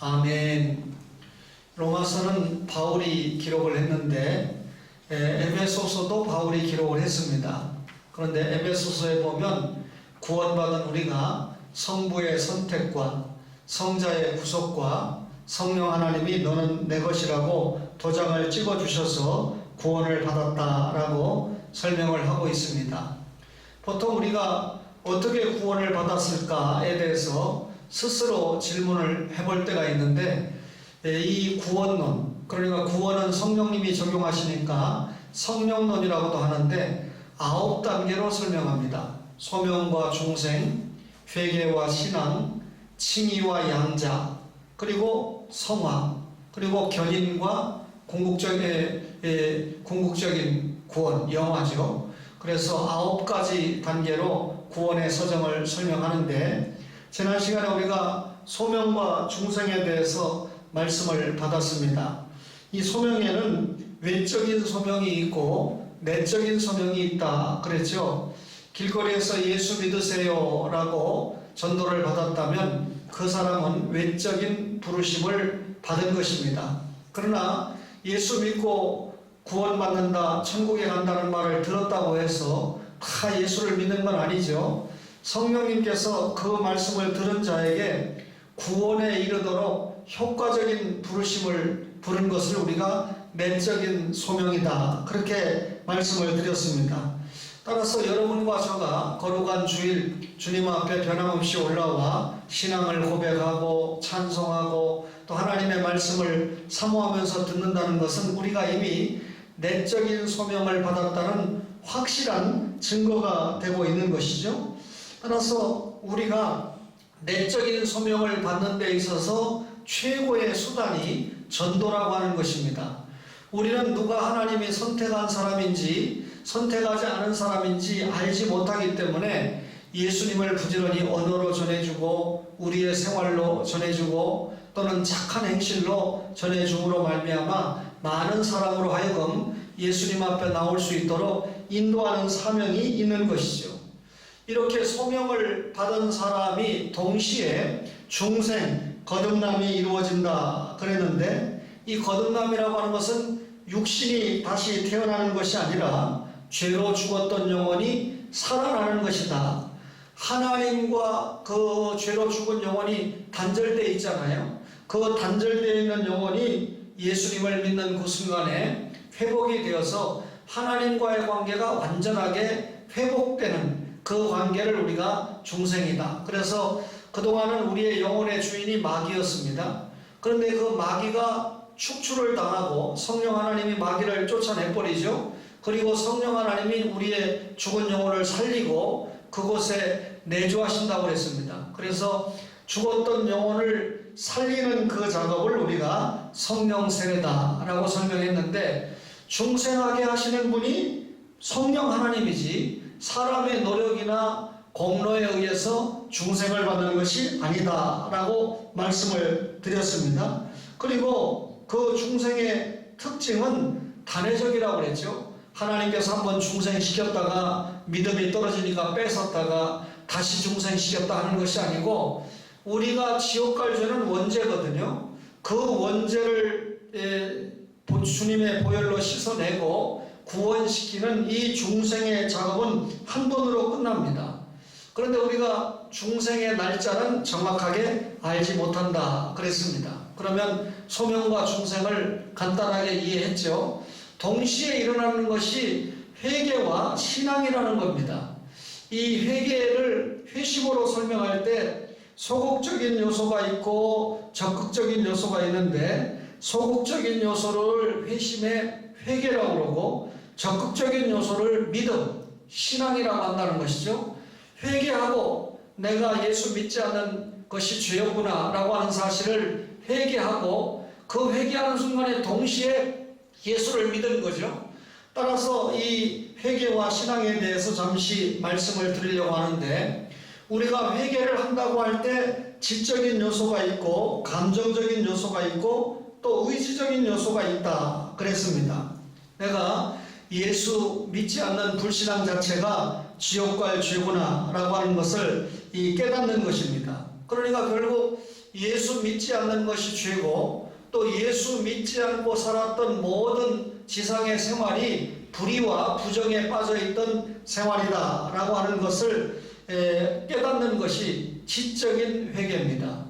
아멘. 로마서는 바울이 기록을 했는데 에베소서도 바울이 기록을 했습니다. 그런데 에베소서에 보면 구원받은 우리가 성부의 선택과 성자의 구속과 성령 하나님이 너는 내 것이라고 도장을 찍어주셔서 구원을 받았다라고 설명을 하고 있습니다. 보통 우리가 어떻게 구원을 받았을까에 대해서 스스로 질문을 해볼 때가 있는데, 이 구원론, 그러니까 구원은 성령님이 적용하시니까 성령론이라고도 하는데 9단계로 설명합니다. 소명과 중생, 회개와 신앙, 칭의와 양자, 그리고 성화, 그리고 견인과 궁극적인 구원, 영화죠. 그래서 9가지 단계로 구원의 서정을 설명하는데, 지난 시간에 우리가 소명과 중생에 대해서 말씀을 받았습니다. 이 소명에는 외적인 소명이 있고 내적인 소명이 있다 그랬죠. 길거리에서 예수 믿으세요 라고 전도를 받았다면 그 사람은 외적인 부르심을 받은 것입니다. 그러나 예수 믿고 구원받는다, 천국에 간다는 말을 들었다고 해서 다 예수를 믿는 건 아니죠. 성령님께서 그 말씀을 들은 자에게 구원에 이르도록 효과적인 부르심을 부른 것을 우리가 내적인 소명이다, 그렇게 말씀을 드렸습니다. 따라서 여러분과 저가 거룩한 주일 주님 앞에 변함없이 올라와 신앙을 고백하고 찬송하고 또 하나님의 말씀을 사모하면서 듣는다는 것은 우리가 이미 내적인 소명을 받았다는 확실한 증거가 되고 있는 것이죠. 따라서 우리가 내적인 소명을 받는 데 있어서 최고의 수단이 전도라고 하는 것입니다. 우리는 누가 하나님이 선택한 사람인지 선택하지 않은 사람인지 알지 못하기 때문에 예수님을 부지런히 언어로 전해주고 우리의 생활로 전해주고 또는 착한 행실로 전해줌으로 말미암아 많은 사람으로 하여금 예수님 앞에 나올 수 있도록 인도하는 사명이 있는 것이죠. 이렇게 소명을 받은 사람이 동시에 중생, 거듭남이 이루어진다 그랬는데, 이 거듭남이라고 하는 것은 육신이 다시 태어나는 것이 아니라 죄로 죽었던 영혼이 살아나는 것이다. 하나님과 그 죄로 죽은 영혼이 단절되어 있잖아요. 그 단절되어 있는 영혼이 예수님을 믿는 그 순간에 회복이 되어서 하나님과의 관계가 완전하게 회복되는 그 관계를 우리가 중생이다. 그래서 그동안은 우리의 영혼의 주인이 마귀였습니다. 그런데 그 마귀가 축출을 당하고 성령 하나님이 마귀를 쫓아내버리죠. 그리고 성령 하나님이 우리의 죽은 영혼을 살리고 그곳에 내주하신다고 그랬습니다. 그래서 죽었던 영혼을 살리는 그 작업을 우리가 성령 세례다라고 설명했는데, 중생하게 하시는 분이 성령 하나님이지 사람의 노력이나 공로에 의해서 중생을 받는 것이 아니다라고 말씀을 드렸습니다. 그리고 그 중생의 특징은 단회적이라고 그랬죠. 하나님께서 한번 중생시켰다가 믿음이 떨어지니까 뺏었다가 다시 중생시켰다 하는 것이 아니고, 우리가 지옥 갈 죄는 원죄거든요. 그 원죄를 주님의 보혈로 씻어내고 구원시키는 이 중생의 작업은 한 번으로 끝납니다. 그런데 우리가 중생의 날짜는 정확하게 알지 못한다 그랬습니다. 그러면 소명과 중생을 간단하게 이해했죠. 동시에 일어나는 것이 회개와 신앙이라는 겁니다. 이 회개를 회심으로 설명할 때 소극적인 요소가 있고 적극적인 요소가 있는데, 소극적인 요소를 회심의 회개라고 그러고 적극적인 요소를 믿음, 신앙이라고 한다는 것이죠. 회개하고 내가 예수 믿지 않는 것이 죄였구나 라고 하는 사실을 회개하고 그 회개하는 순간에 동시에 예수를 믿은 거죠. 따라서 이 회개와 신앙에 대해서 잠시 말씀을 드리려고 하는데, 우리가 회개를 한다고 할 때 지적인 요소가 있고 감정적인 요소가 있고 또 의지적인 요소가 있다 그랬습니다. 내가 예수 믿지 않는 불신앙 자체가 지옥 갈 죄구나 라고 하는 것을 깨닫는 것입니다. 그러니까 결국 예수 믿지 않는 것이 죄고 또 예수 믿지 않고 살았던 모든 지상의 생활이 불의와 부정에 빠져있던 생활이다라고 하는 것을 깨닫는 것이 지적인 회개입니다.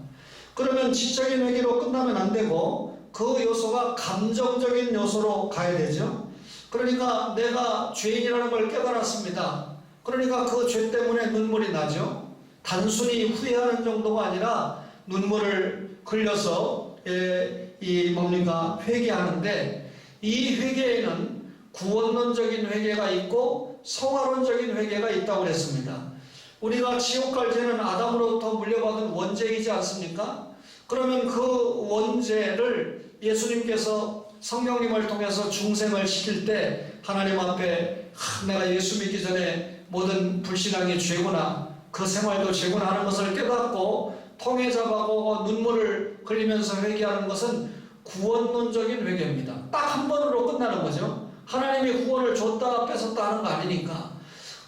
그러면 지적인 회개로 끝나면 안 되고 그 요소가 감정적인 요소로 가야 되죠. 그러니까 내가 죄인이라는 걸 깨달았습니다. 그러니까 그 죄 때문에 눈물이 나죠. 단순히 후회하는 정도가 아니라 눈물을 흘려서 회개하는데, 이 회개에는 구원론적인 회개가 있고 성화론적인 회개가 있다고 했습니다. 우리가 지옥 갈 죄는 아담으로부터 물려받은 원죄이지 않습니까? 그러면 그 원죄를 예수님께서 성령님을 통해서 중생을 시킬 때 하나님 앞에 내가 예수 믿기 전에 모든 불신앙이 죄구나, 그 생활도 죄구나 하는 것을 깨닫고 통에 잡아고 눈물을 흘리면서 회개하는 것은 구원론적인 회개입니다. 딱 한 번으로 끝나는 거죠. 하나님이 구원을 줬다 뺏었다 하는 거 아니니까.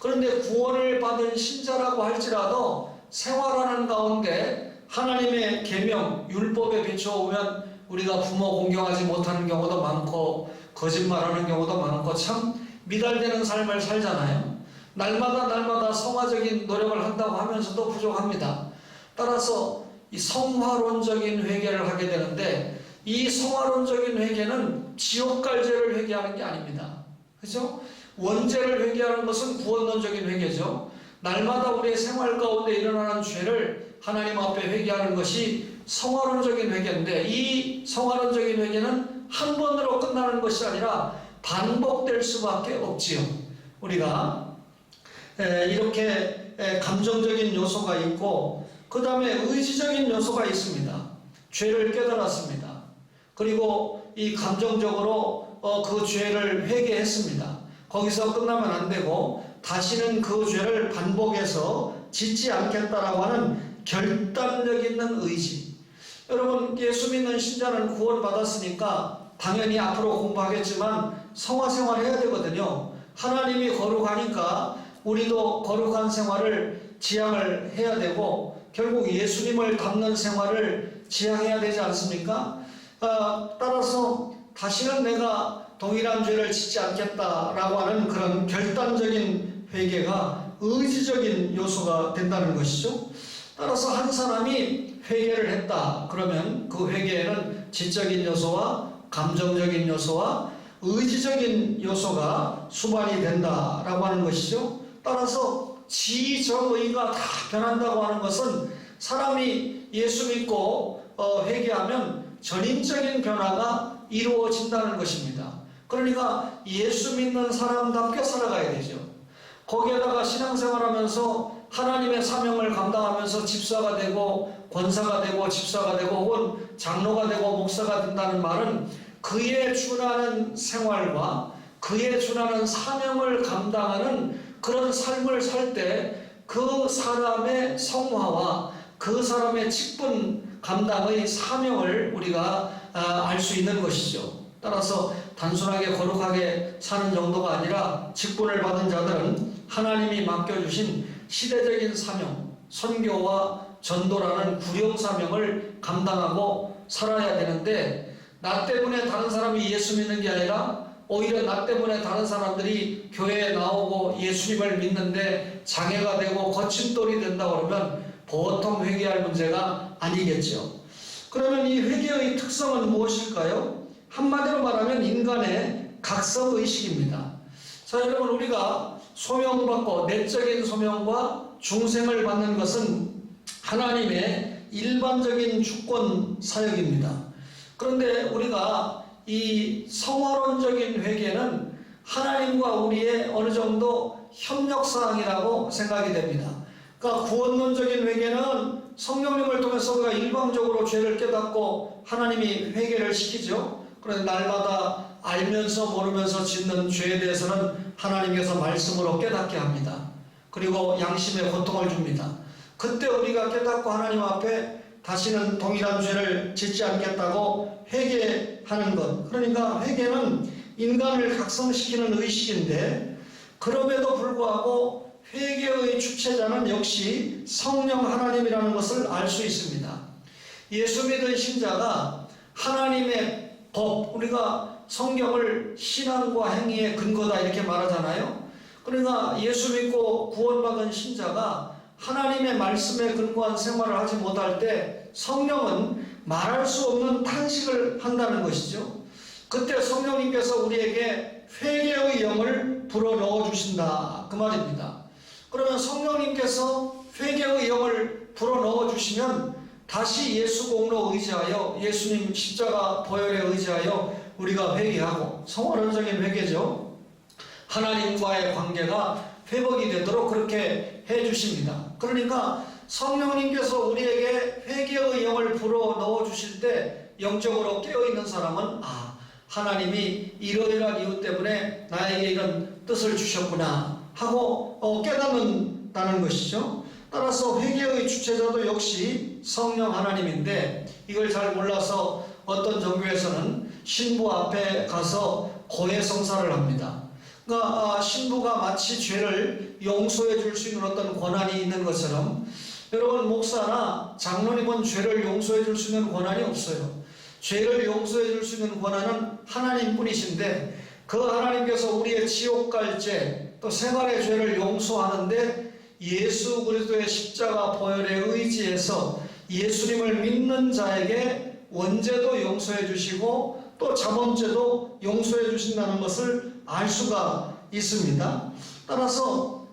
그런데 구원을 받은 신자라고 할지라도 생활하는 가운데 하나님의 계명, 율법에 비춰오면 우리가 부모 공경하지 못하는 경우도 많고 거짓말하는 경우도 많고 참 미달되는 삶을 살잖아요. 날마다 성화적인 노력을 한다고 하면서도 부족합니다. 따라서 이 성화론적인 회개를 하게 되는데, 이 성화론적인 회개는 지옥 갈 죄를 회개하는 게 아닙니다. 그죠? 원죄를 회개하는 것은 구원론적인 회개죠. 날마다 우리의 생활 가운데 일어나는 죄를 하나님 앞에 회개하는 것이 성화론적인 회개인데, 이 성화론적인 회개는 한 번으로 끝나는 것이 아니라 반복될 수밖에 없지요. 우리가 이렇게 감정적인 요소가 있고 그 다음에 의지적인 요소가 있습니다. 죄를 깨달았습니다. 그리고 이 감정적으로 그 죄를 회개했습니다. 거기서 끝나면 안 되고 다시는 그 죄를 반복해서 짓지 않겠다라고 하는 결단력 있는 의지. 여러분, 예수 믿는 신자는 구원받았으니까 당연히 앞으로 공부하겠지만 성화 생활을 해야 되거든요. 하나님이 거룩하니까 우리도 거룩한 생활을 지향을 해야 되고 결국 예수님을 닮는 생활을 지향해야 되지 않습니까? 따라서 다시는 내가 동일한 죄를 짓지 않겠다라고 하는 그런 결단적인 회개가 의지적인 요소가 된다는 것이죠. 따라서 한 사람이 회개를 했다 그러면 그 회개에는 지적인 요소와 감정적인 요소와 의지적인 요소가 수반이 된다라고 하는 것이죠. 따라서 지정의가 다 변한다고 하는 것은 사람이 예수 믿고 회개하면 전인적인 변화가 이루어진다는 것입니다. 그러니까 예수 믿는 사람답게 살아가야 되죠. 거기에다가 신앙생활하면서 하나님의 사명을 감당하면서 집사가 되고 권사가 되고 집사가 되고 혹은 장로가 되고 목사가 된다는 말은 그에 준하는 생활과 그에 준하는 사명을 감당하는 그런 삶을 살 때 그 사람의 성화와 그 사람의 직분 감당의 사명을 우리가 알 수 있는 것이죠. 따라서 단순하게 거룩하게 사는 정도가 아니라 직분을 받은 자들은 하나님이 맡겨주신 시대적인 사명, 선교와 전도라는 구령 사명을 감당하고 살아야 되는데, 나 때문에 다른 사람이 예수 믿는 게 아니라 오히려 나 때문에 다른 사람들이 교회에 나오고 예수님을 믿는데 장애가 되고 거침돌이 된다고 그러면 보통 회개할 문제가 아니겠죠. 그러면 이 회개의 특성은 무엇일까요? 한마디로 말하면 인간의 각성의식입니다. 자, 여러분, 우리가 소명받고 내적인 소명과 중생을 받는 것은 하나님의 일반적인 주권 사역입니다. 그런데 우리가 이 성화론적인 회개는 하나님과 우리의 어느 정도 협력사항이라고 생각이 됩니다. 그러니까 구원론적인 회개는 성령님을 통해서 우리가 일방적으로 죄를 깨닫고 하나님이 회개를 시키죠. 그런데 날마다 알면서 모르면서 짓는 죄에 대해서는 하나님께서 말씀으로 깨닫게 합니다. 그리고 양심의 고통을 줍니다. 그때 우리가 깨닫고 하나님 앞에 다시는 동일한 죄를 짓지 않겠다고 회개하는 것. 그러니까 회개는 인간을 각성시키는 의식인데, 그럼에도 불구하고 회개의 주체자는 역시 성령 하나님이라는 것을 알 수 있습니다. 예수 믿은 신자가 하나님의 법, 우리가 성경을 신앙과 행위의 근거다 이렇게 말하잖아요. 그러니까 예수 믿고 구원받은 신자가 하나님의 말씀에 근거한 생활을 하지 못할 때 성령은 말할 수 없는 탄식을 한다는 것이죠. 그때 성령님께서 우리에게 회개의 영을 불어넣어 주신다 그 말입니다. 그러면 성령님께서 회개의 영을 불어넣어 주시면 다시 예수 공로 의지하여 예수님 십자가 보혈에 의지하여 우리가 회개하고 성화론적인 회개죠. 하나님과의 관계가 회복이 되도록 그렇게 해주십니다. 그러니까 성령님께서 우리에게 회개의 영을 불어넣어 주실 때 영적으로 깨어있는 사람은 하나님이 이러이러한 이유 때문에 나에게 이런 뜻을 주셨구나 하고 깨닫는다는 것이죠. 따라서 회개의 주체자도 역시 성령 하나님인데 이걸 잘 몰라서 어떤 종교에서는 신부 앞에 가서 고해성사를 합니다. 그러니까 신부가 마치 죄를 용서해 줄 수 있는 어떤 권한이 있는 것처럼 여러분 목사나 장로님은 죄를 용서해 줄 수 있는 권한이 없어요. 죄를 용서해 줄 수 있는 권한은 하나님뿐이신데 그 하나님께서 우리의 지옥 갈 죄 또 생활의 죄를 용서하는데 예수 그리스도의 십자가 보혈에 의지해서 예수님을 믿는 자에게 원죄도 용서해 주시고 또 자범죄도 용서해 주신다는 것을 알 수가 있습니다. 따라서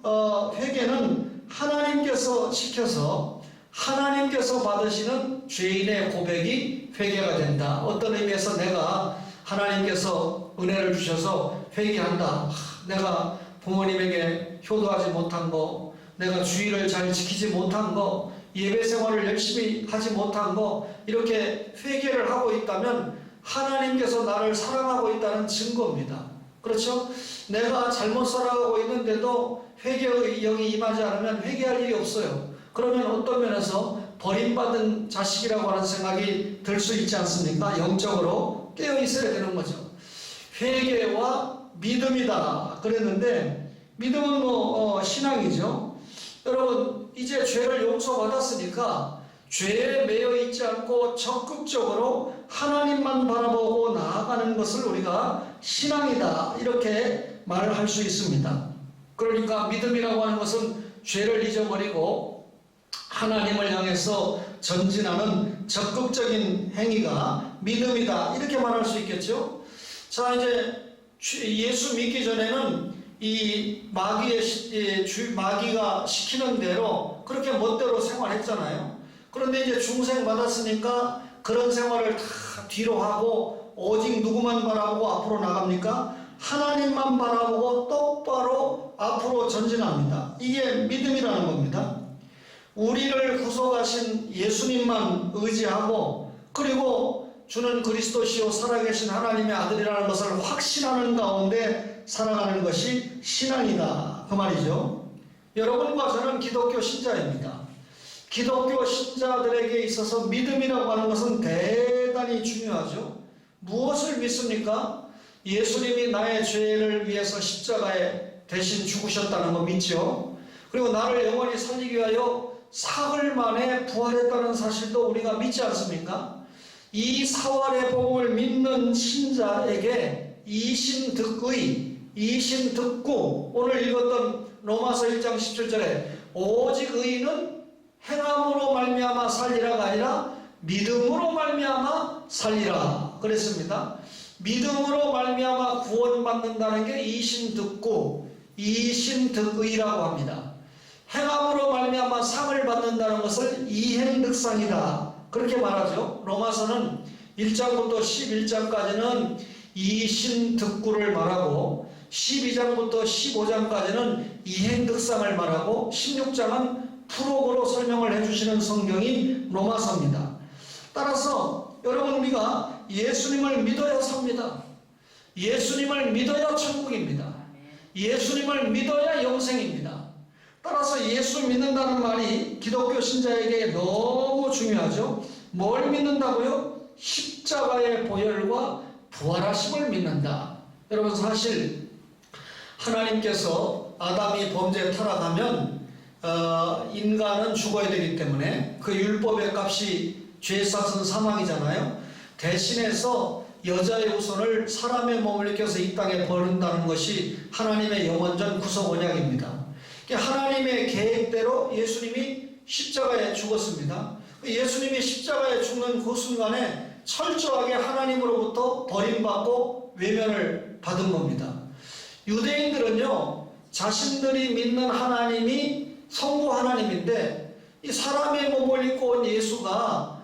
회개는 하나님께서 시켜서 하나님께서 받으시는 죄인의 고백이 회개가 된다. 어떤 의미에서 내가 하나님께서 은혜를 주셔서 회개한다. 내가 부모님에게 효도하지 못한 거, 내가 주의를 잘 지키지 못한 거, 예배 생활을 열심히 하지 못한 거, 이렇게 회개를 하고 있다면 하나님께서 나를 사랑하고 있다는 증거입니다. 그렇죠? 내가 잘못 살아가고 있는데도 회개의 영이 임하지 않으면 회개할 일이 없어요. 그러면 어떤 면에서 버림받은 자식이라고 하는 생각이 들 수 있지 않습니까? 영적으로 깨어 있어야 되는 거죠. 회개와 믿음이다 그랬는데 믿음은 신앙이죠. 여러분 이제 죄를 용서받았으니까 죄에 매여 있지 않고 적극적으로 하나님만 바라보고 나아가는 것을 우리가 신앙이다 이렇게 말을 할 수 있습니다. 그러니까 믿음이라고 하는 것은 죄를 잊어버리고 하나님을 향해서 전진하는 적극적인 행위가 믿음이다 이렇게 말할 수 있겠죠. 자, 이제 예수 믿기 전에는 이 마귀가 시키는 대로 그렇게 멋대로 생활했잖아요. 그런데 이제 중생 받았으니까 그런 생활을 다 뒤로 하고 오직 누구만 바라보고 앞으로 나갑니까? 하나님만 바라보고 똑바로 앞으로 전진합니다. 이게 믿음이라는 겁니다. 우리를 구속하신 예수님만 의지하고 그리고 주는 그리스도시요 살아계신 하나님의 아들이라는 것을 확신하는 가운데 살아가는 것이 신앙이다 그 말이죠. 여러분과 저는 기독교 신자입니다. 기독교 신자들에게 있어서 믿음이라고 하는 것은 대단히 중요하죠. 무엇을 믿습니까? 예수님이 나의 죄를 위해서 십자가에 대신 죽으셨다는 거 믿죠. 그리고 나를 영원히 살리기 위하여 사흘 만에 부활했다는 사실도 우리가 믿지 않습니까? 이 사활의 복음을 믿는 신자에게 이신득의, 이신득구, 오늘 읽었던 로마서 1장 17절에 오직 의인은 행함으로 말미암아 살리라가 아니라 믿음으로 말미암아 살리라 그랬습니다. 믿음으로 말미암아 구원받는다는 게 이신득구, 이신득의라고 합니다. 행함으로 말미암아 상을 받는다는 것을 이행득상이다 그렇게 말하죠. 로마서는 1장부터 11장까지는 이신득구를 말하고 12장부터 15장까지는 이행득상을 말하고 16장은 프로그로 설명을 해주시는 성경이 로마서입니다. 따라서 여러분 우리가 예수님을 믿어야 삽니다. 예수님을 믿어야 천국입니다. 예수님을 믿어야 영생입니다. 따라서 예수 믿는다는 말이 기독교 신자에게 너무 중요하죠. 뭘 믿는다고요? 십자가의 보혈과 부활하심을 믿는다. 여러분 사실 하나님께서 아담이 범죄에 타락하면 인간은 죽어야 되기 때문에 그 율법의 값이 죄사은 사망이잖아요. 대신해서 여자의 후손을 사람의 몸을 일으켜서 이 땅에 버린다는 것이 하나님의 영원전 구속 언약입니다. 하나님의 계획대로 예수님이 십자가에 죽었습니다. 예수님이 십자가에 죽는 그 순간에 철저하게 하나님으로부터 버림받고 외면을 받은 겁니다. 유대인들은요, 자신들이 믿는 하나님이 성부 하나님인데 이 사람의 몸을 입고 온 예수가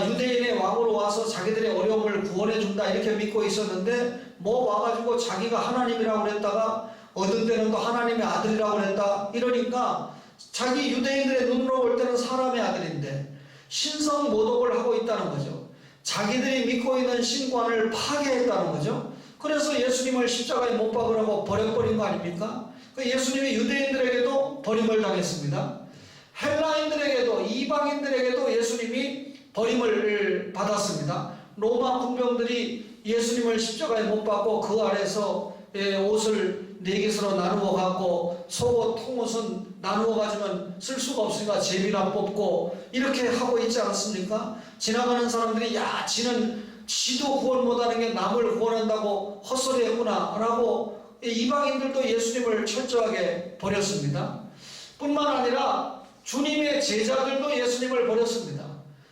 유대인의 왕으로 와서 자기들의 어려움을 구원해 준다 이렇게 믿고 있었는데, 뭐 와가지고 자기가 하나님이라고 그랬다가 어떤 때는 또 하나님의 아들이라고 그랬다 이러니까 자기 유대인들의 눈으로 볼 때는 사람의 아들인데 신성 모독을 하고 있다는 거죠. 자기들이 믿고 있는 신관을 파괴했다는 거죠. 그래서 예수님을 십자가에 못 박으라고 버려버린 거 아닙니까? 예수님이 유대인들에게도 버림을 당했습니다. 헬라인들에게도, 이방인들에게도 예수님이 버림을 받았습니다. 로마 군병들이 예수님을 십자가에 못 박고 그 아래서 옷을 4개서로 나누어 갖고 속옷, 통옷은 나누어 가지면 쓸 수가 없으니까 제비나 뽑고 이렇게 하고 있지 않습니까? 지나가는 사람들이 야, 지도 구원 못하는 게 남을 구원한다고 헛소리 했구나 라고 이방인들도 예수님을 철저하게 버렸습니다. 뿐만 아니라 주님의 제자들도 예수님을 버렸습니다.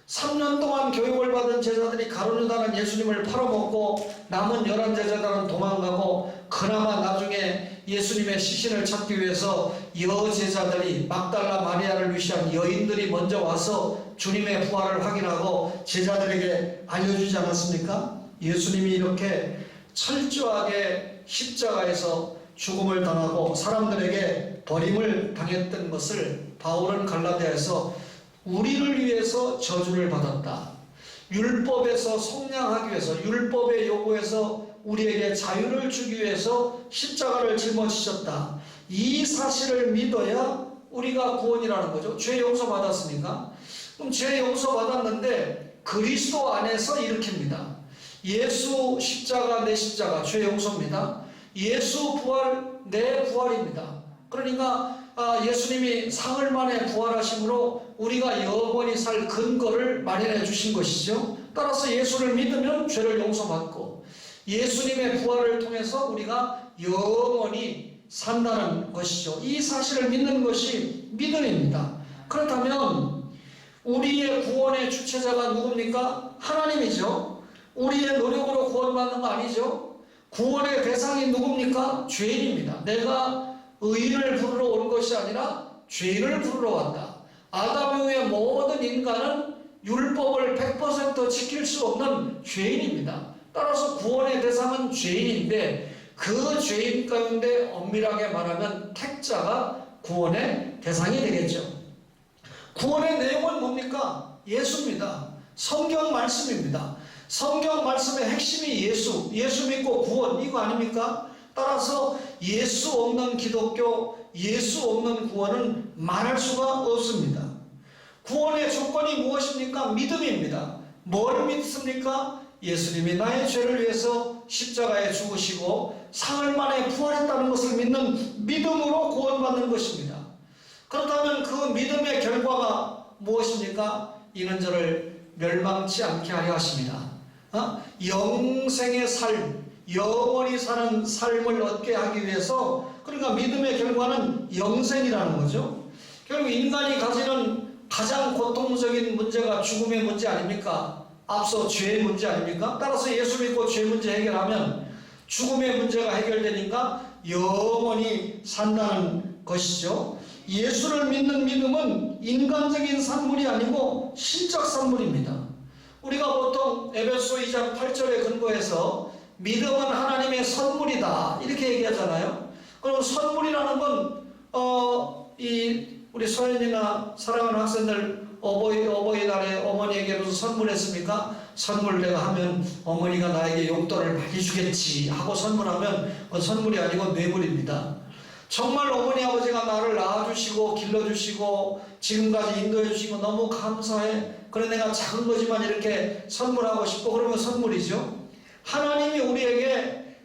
3년 동안 교육을 받은 제자들이 가룟유다는 예수님을 팔아먹고 남은 11제자들은 도망가고, 그나마 나중에 예수님의 시신을 찾기 위해서 여제자들이, 막달라 마리아를 위시한 여인들이 먼저 와서 주님의 부활을 확인하고 제자들에게 알려주지 않았습니까? 예수님이 이렇게 철저하게 십자가에서 죽음을 당하고 사람들에게 버림을 당했던 것을 바울은 갈라디아에서 우리를 위해서 저주를 받았다, 율법에서 속량하기 위해서, 율법의 요구에서 우리에게 자유를 주기 위해서 십자가를 짊어지셨다, 이 사실을 믿어야 우리가 구원이라는 거죠. 죄 용서 받았습니까? 그럼 죄 용서 받았는데 그리스도 안에서 일으킵니다. 예수 십자가 내 십자가 죄 용서입니다. 예수 부활 내 부활입니다. 그러니까 예수님이 사흘 만에 부활하심으로 우리가 영원히 살 근거를 마련해 주신 것이죠. 따라서 예수를 믿으면 죄를 용서받고 예수님의 부활을 통해서 우리가 영원히 산다는 것이죠. 이 사실을 믿는 것이 믿음입니다. 그렇다면 우리의 구원의 주체자가 누굽니까? 하나님이죠. 우리의 노력으로 구원받는 거 아니죠. 구원의 대상이 누굽니까? 죄인입니다. 내가 의인을 부르러 온 것이 아니라 죄인을 부르러 왔다. 아담 이후의 모든 인간은 율법을 100% 지킬 수 없는 죄인입니다. 따라서 구원의 대상은 죄인인데, 그 죄인 가운데 엄밀하게 말하면 택자가 구원의 대상이 되겠죠. 구원의 내용은 뭡니까? 예수입니다. 성경 말씀입니다. 성경 말씀의 핵심이 예수 믿고 구원, 이거 아닙니까? 따라서 예수 없는 기독교, 예수 없는 구원은 말할 수가 없습니다. 구원의 조건이 무엇입니까? 믿음입니다. 뭘 믿습니까? 예수님이 나의 죄를 위해서 십자가에 죽으시고 사흘 만에 부활했다는 것을 믿는 믿음으로 구원받는 것입니다. 그렇다면 그 믿음의 결과가 무엇입니까? 이는 저를 멸망치 않게 하려 하십니다. 영생의 삶, 영원히 사는 삶을 얻게 하기 위해서, 그러니까 믿음의 결과는 영생이라는 거죠. 결국 인간이 가지는 가장 고통적인 문제가 죽음의 문제 아닙니까? 앞서 죄의 문제 아닙니까? 따라서 예수 믿고 죄 문제 해결하면 죽음의 문제가 해결되니까 영원히 산다는 것이죠. 예수를 믿는 믿음은 인간적인 산물이 아니고 신적 산물입니다. 우리가 보통 에베소 2장 8절에 근거해서 믿음은 하나님의 선물이다 이렇게 얘기하잖아요. 그럼 선물이라는 건 우리 소연이나 사랑하는 학생들 어버이날에 어머니에게 무슨 선물했습니까? 선물 내가 하면 어머니가 나에게 용돈을 많이 주겠지 하고 선물하면 그건 선물이 아니고 뇌물입니다. 정말 어머니 아버지가 나를 낳아주시고 길러주시고 지금까지 인도해주시고 너무 감사해. 그래 내가 작은 거지만 이렇게 선물하고 싶고 그러면 선물이죠. 하나님이 우리에게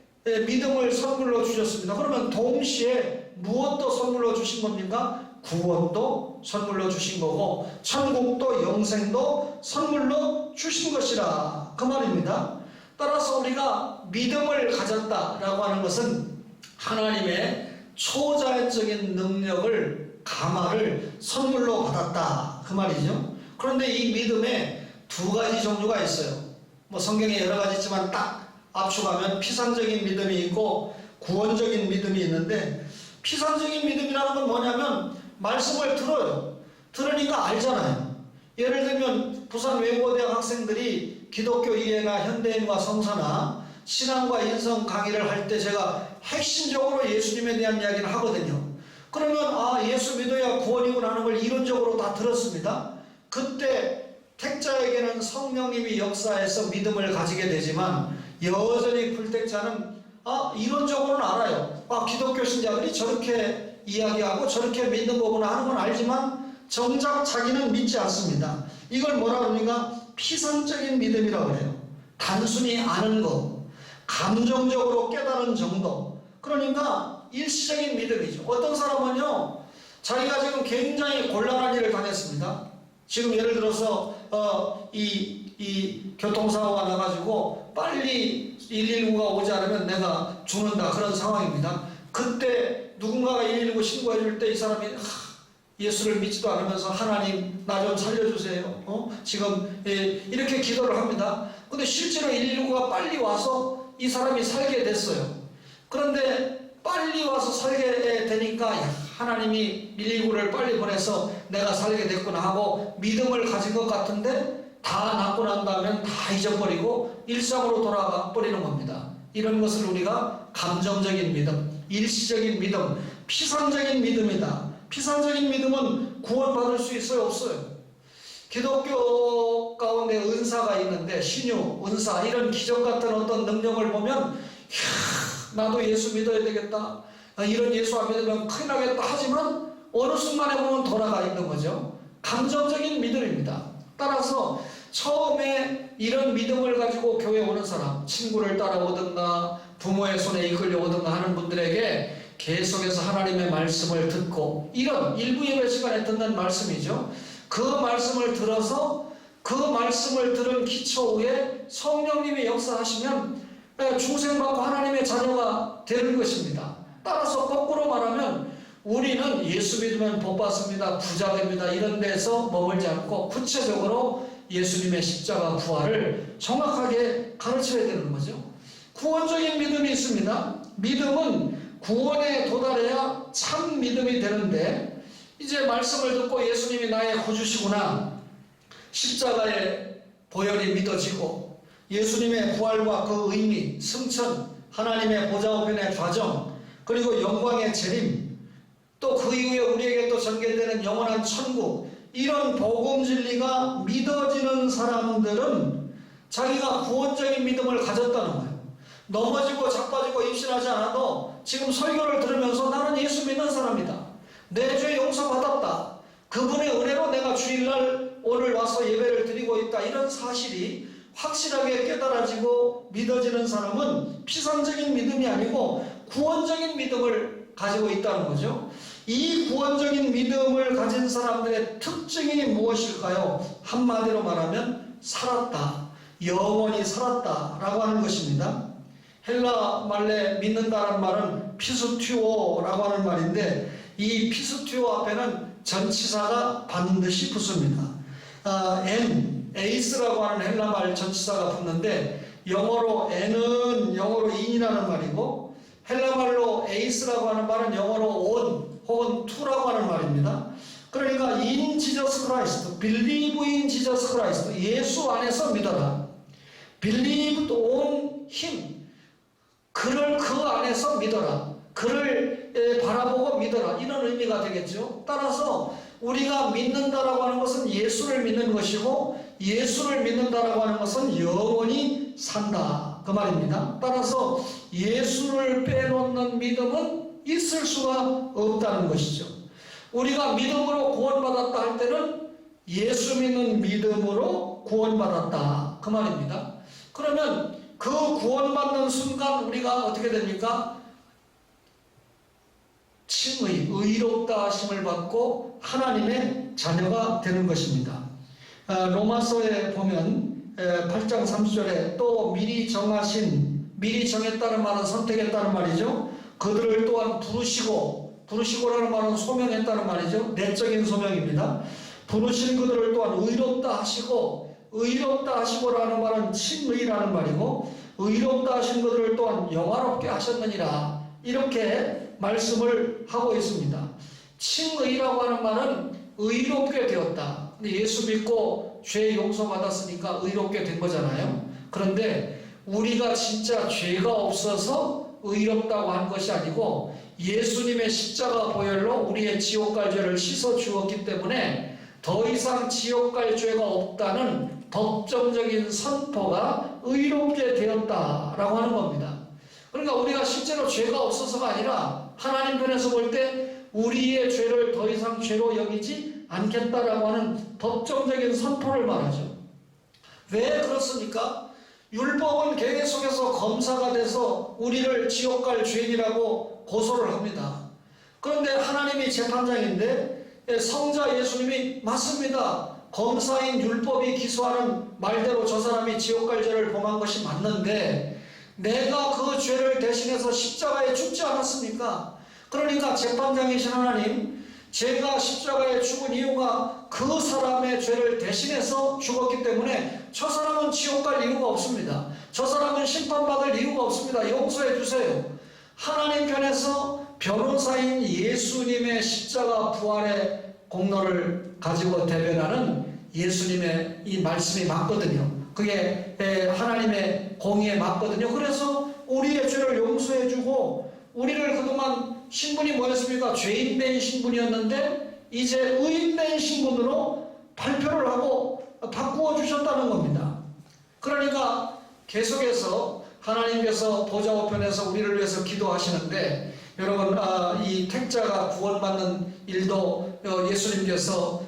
믿음을 선물로 주셨습니다. 그러면 동시에 무엇도 선물로 주신 겁니까? 구원도 선물로 주신 거고 천국도 영생도 선물로 주신 것이라 그 말입니다. 따라서 우리가 믿음을 가졌다라고 하는 것은 하나님의 초자연적인 능력을 감화를 선물로 받았다 그 말이죠. 그런데 이 믿음에 두 가지 종류가 있어요. 뭐 성경에 여러 가지 있지만 딱 압축하면 피상적인 믿음이 있고 구원적인 믿음이 있는데, 피상적인 믿음이라는 건 뭐냐면 말씀을 들어요. 들으니까 알잖아요. 예를 들면 부산 외고대학 학생들이 기독교 이해나 현대인과 성서나 신앙과 인성 강의를 할 때 제가 핵심적으로 예수님에 대한 이야기를 하거든요. 그러면 예수 믿어야 구원이구나 하는 걸 이론적으로 다 들었습니다. 그때 택자에게는 성령님이 역사해서 믿음을 가지게 되지만 여전히 불택자는 이론적으로는 알아요. 기독교 신자들이 저렇게 이야기하고 저렇게 믿는 거구나 하는 건 알지만 정작 자기는 믿지 않습니다. 이걸 뭐라 그러니까 피상적인 믿음이라고 해요. 단순히 아는 것, 감정적으로 깨달은 정도. 그러니까 일시적인 믿음이죠. 어떤 사람은요, 자기가 지금 굉장히 곤란한 일을 당했습니다. 지금 예를 들어서 이 교통사고가 나가지고 빨리 119가 오지 않으면 내가 죽는다 그런 상황입니다. 그때 누군가가 119 신고해 줄 때 이 사람이 예수를 믿지도 않으면서 하나님 나 좀 살려주세요. 지금 이렇게 기도를 합니다. 근데 실제로 119가 빨리 와서 이 사람이 살게 됐어요. 그런데 빨리 와서 살게 되니까 하나님이 119를 빨리 보내서 내가 살게 됐구나 하고 믿음을 가진 것 같은데, 다 낫고 난 다음엔 다 잊어버리고 일상으로 돌아가 버리는 겁니다. 이런 것을 우리가 감정적인 믿음, 일시적인 믿음, 피상적인 믿음이다. 피상적인 믿음은 구원받을 수 있어요, 없어요? 기독교 가운데 은사가 있는데 신유, 은사 이런 기적 같은 어떤 능력을 보면 나도 예수 믿어야 되겠다, 이런 예수 안 믿으면 큰일 나겠다 하지만 어느 순간에 보면 돌아가 있는 거죠. 감정적인 믿음입니다. 따라서 처음에 이런 믿음을 가지고 교회에 오는 사람, 친구를 따라오든가 부모의 손에 이끌려오든가 하는 분들에게 계속해서 하나님의 말씀을 듣고, 이런 일부 예배 시간에 듣는 말씀이죠. 그 말씀을 들어서 그 말씀을 들은 기초 후에 성령님이 역사하시면 중생받고 하나님의 자녀가 되는 것입니다. 따라서 거꾸로 말하면 우리는 예수 믿으면 복받습니다, 부자 됩니다 이런 데서 머물지 않고 구체적으로 예수님의 십자가 부활을 정확하게 가르쳐야 되는 거죠. 구원적인 믿음이 있습니다. 믿음은 구원에 도달해야 참 믿음이 되는데, 이제 말씀을 듣고 예수님이 나의 구주시구나, 십자가의 보혈이 믿어지고 예수님의 부활과 그 의미, 승천, 하나님의 보좌우편의 좌정, 그리고 영광의 재림, 또 그 이후에 우리에게 또 전개되는 영원한 천국, 이런 복음 진리가 믿어지는 사람들은 자기가 구원적인 믿음을 가졌다는 거예요. 넘어지고 자빠지고 입신하지 않아도 지금 설교를 들으면서 나는 예수 믿는 사람이다, 내 죄 용서받았다, 그분의 은혜로 내가 주일날 오늘 와서 예배를 드리고 있다, 이런 사실이 확실하게 깨달아지고 믿어지는 사람은 피상적인 믿음이 아니고 구원적인 믿음을 가지고 있다는 거죠. 이 구원적인 믿음을 가진 사람들의 특징이 무엇일까요? 한마디로 말하면 살았다, 영원히 살았다라고 하는 것입니다. 헬라 말에 믿는다는 말은 피스튜오라고 하는 말인데, 이 피스튜오 앞에는 전치사가 반드시 붙습니다. 에이스라고 하는 헬라 말 전치사가 붙는데, 영어로 n은 영어로 in이라는 말이고, 헬라 말로 에이스라고 하는 말은 영어로 on 혹은 to라고 하는 말입니다. 그러니까 in Jesus Christ, believe in Jesus Christ, 예수 안에서 믿어라. believe on him, 그를 그 안에서 믿어라, 그를 바라보고 믿어라, 이런 의미가 되겠죠. 따라서 우리가 믿는다라고 하는 것은 예수를 믿는 것이고, 예수를 믿는다라고 하는 것은 영원히 산다 그 말입니다. 따라서 예수를 빼놓는 믿음은 있을 수가 없다는 것이죠. 우리가 믿음으로 구원받았다 할 때는 예수 믿는 믿음으로 구원받았다 그 말입니다. 그러면 그 구원받는 순간 우리가 어떻게 됩니까? 칭의, 의롭다 하심을 받고 하나님의 자녀가 되는 것입니다. 로마서에 보면 8장 30절에 또 미리 정했다는 말은 선택했다는 말이죠. 그들을 또한 부르시고라는 말은 소명했다는 말이죠. 내적인 소명입니다. 부르신 그들을 또한 의롭다 하시고라는 말은 칭의라는 말이고, 의롭다 하신 그들을 또한 영화롭게 하셨느니라, 이렇게 말씀을 하고 있습니다. 칭의라고 하는 말은 의롭게 되었다. 근데 예수 믿고 죄 용서받았으니까 의롭게 된 거잖아요. 그런데 우리가 진짜 죄가 없어서 의롭다고 한 것이 아니고, 예수님의 십자가 보혈로 우리의 지옥 갈 죄를 씻어 주었기 때문에 더 이상 지옥 갈 죄가 없다는 법정적인 선포가 의롭게 되었다라고 하는 겁니다. 그러니까 우리가 실제로 죄가 없어서가 아니라 하나님 편에서 볼 때 우리의 죄를 더 이상 죄로 여기지 않겠다라고 하는 법정적인 선포를 말하죠. 왜 그렇습니까? 율법은 계속해서 검사가 돼서 우리를 지옥 갈 죄인이라고 고소를 합니다. 그런데 하나님이 재판장인데 성자 예수님이 맞습니다. 검사인 율법이 기소하는 말대로 저 사람이 지옥 갈 죄를 범한 것이 맞는데 내가 그 죄를 대신해서 십자가에 죽지 않았습니까? 그러니까 재판장이신 하나님, 제가 십자가에 죽은 이유가 그 사람의 죄를 대신해서 죽었기 때문에 저 사람은 지옥 갈 이유가 없습니다. 저 사람은 심판받을 이유가 없습니다. 용서해 주세요. 하나님 편에서 변호사인 예수님의 십자가 부활의 공로를 가지고 대변하는 예수님의 이 말씀이 맞거든요. 그게 하나님의 공의에 맞거든요. 그래서 우리의 죄를 용서해 주고, 우리를 그동안 신분이 뭐였습니까? 죄인된 신분이었는데 이제 의인된 신분으로 발표를 하고 바꾸어 주셨다는 겁니다. 그러니까 계속해서 하나님께서 보좌 우편에서 우리를 위해서 기도하시는데, 여러분 이 택자가 구원받는 일도 예수님께서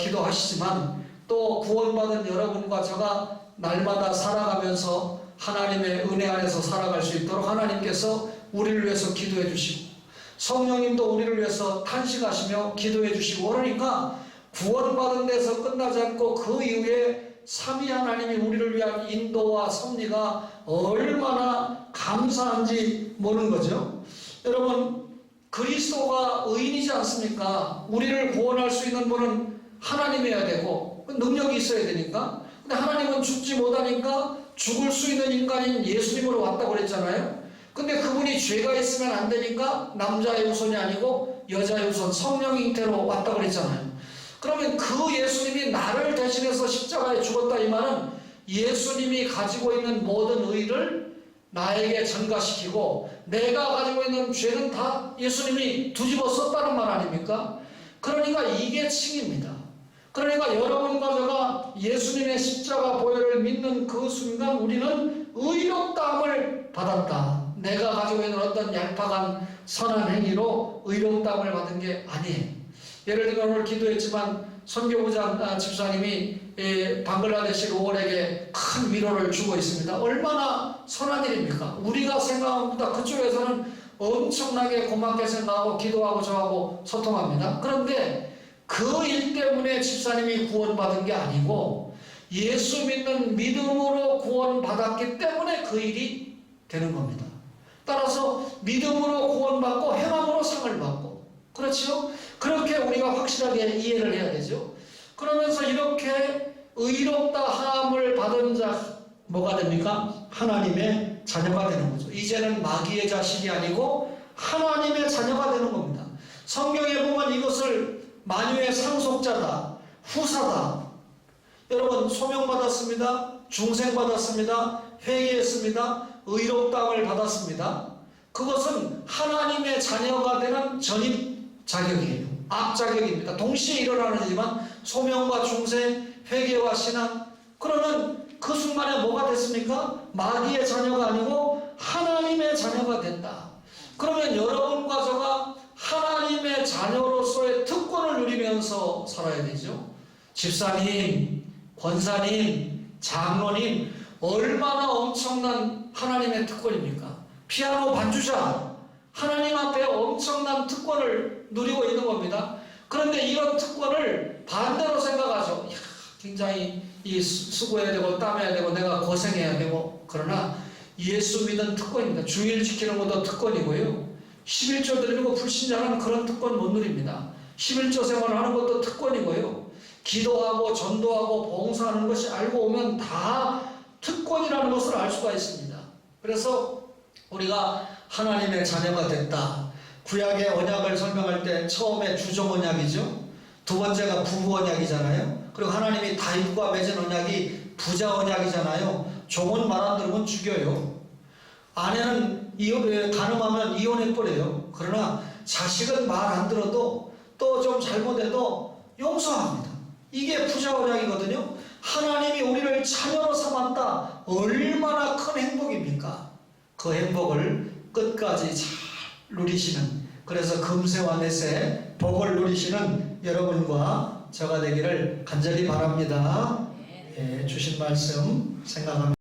기도하시지만, 또 구원받은 여러분과 제가 날마다 살아가면서 하나님의 은혜 안에서 살아갈 수 있도록 하나님께서 우리를 위해서 기도해 주시고, 성령님도 우리를 위해서 탄식하시며 기도해 주시고, 그러니까 구원받은 데서 끝나지 않고 그 이후에 삼위 하나님이 우리를 위한 인도와 섭리가 얼마나 감사한지 모르는 거죠. 여러분, 그리스도가 의인이지 않습니까? 우리를 구원할 수 있는 분은 하나님이어야 되고 능력이 있어야 되니까. 근데 하나님은 죽지 못하니까 죽을 수 있는 인간인 예수님으로 왔다고 그랬잖아요. 근데 그분이 죄가 있으면 안 되니까 남자의 후손이 아니고 여자의 후손 성령 잉태로 왔다고 그랬잖아요. 그러면 그 예수님이 나를 대신해서 십자가에 죽었다, 이 말은 예수님이 가지고 있는 모든 의를 나에게 전가시키고 내가 가지고 있는 죄는 다 예수님이 뒤집어 썼다는 말 아닙니까? 그러니까 이게 칭입니다. 그러니까 여러분과 제가 예수님의 십자가 보혈을 믿는 그 순간 우리는 의롭다함을 받았다. 내가 가지고 있는 어떤 얄팍한 선한 행위로 의롭다함을 받은 게 아니에요. 예를 들면 오늘 기도했지만 선교부장 집사님이 방글라데시 로월에게 큰 위로를 주고 있습니다. 얼마나 선한 일입니까? 우리가 생각한 것보다 그쪽에서는 엄청나게 고맙게 생각하고 기도하고 저하고 소통합니다. 그런데 그 일 때문에 집사님이 구원받은 게 아니고 예수 믿는 믿음으로 구원받았기 때문에 그 일이 되는 겁니다. 따라서 믿음으로 구원받고 행함으로 상을 받고, 그렇죠? 그렇게 우리가 확실하게 이해를 해야 되죠. 그러면서 이렇게 의롭다 함을 받은 자 뭐가 됩니까? 하나님의 자녀가 되는 거죠. 이제는 마귀의 자식이 아니고 하나님의 자녀가 되는 겁니다. 성경에 보면 이것을 만유의 상속자다, 후사다. 여러분, 소명받았습니다. 중생받았습니다. 회개했습니다. 의롭다함을 받았습니다. 그것은 하나님의 자녀가 되는 전입 자격이에요. 앞자격입니다. 동시에 일어나지만 소명과 중생, 회개와 신앙. 그러면 그 순간에 뭐가 됐습니까? 마귀의 자녀가 아니고 하나님의 자녀가 됐다. 그러면 여러분과 저가 하나님의 자녀로서의 특권을 누리면서 살아야 되죠. 집사님, 권사님, 장로님, 얼마나 엄청난 하나님의 특권입니까? 피아노 반주자, 하나님 앞에 엄청난 특권을 누리고 있는 겁니다. 그런데 이런 특권을 반대로 생각하죠. 이야, 굉장히 수고해야 되고 땀해야 되고 내가 고생해야 되고. 그러나 예수 믿는 특권입니다. 주일 지키는 것도 특권이고요. 11조 드리는 거 불신자는 그런 특권 못 누립니다. 11조 생활을 하는 것도 특권이고요. 기도하고 전도하고 봉사하는 것이 알고 오면 다 특권이라는 것을 알 수가 있습니다. 그래서 우리가 하나님의 자녀가 됐다. 구약의 언약을 설명할 때 처음에 주종 언약이죠. 두 번째가 부부 언약이잖아요. 그리고 하나님이 다윗과 맺은 언약이 부자 언약이잖아요. 종은 말 안 들으면 죽여요. 아내는 간음하면 이혼해버려요. 그러나 자식은 말 안 들어도 또 좀 잘못해도 용서합니다. 이게 부자 언약이거든요. 하나님이 우리를 자녀로 삼았다. 얼마나 큰 행복입니까? 그 행복을 끝까지 잘 누리시는, 그래서 금세와 내세 복을 누리시는 여러분과 저가 되기를 간절히 바랍니다. 주신 말씀 생각합니다.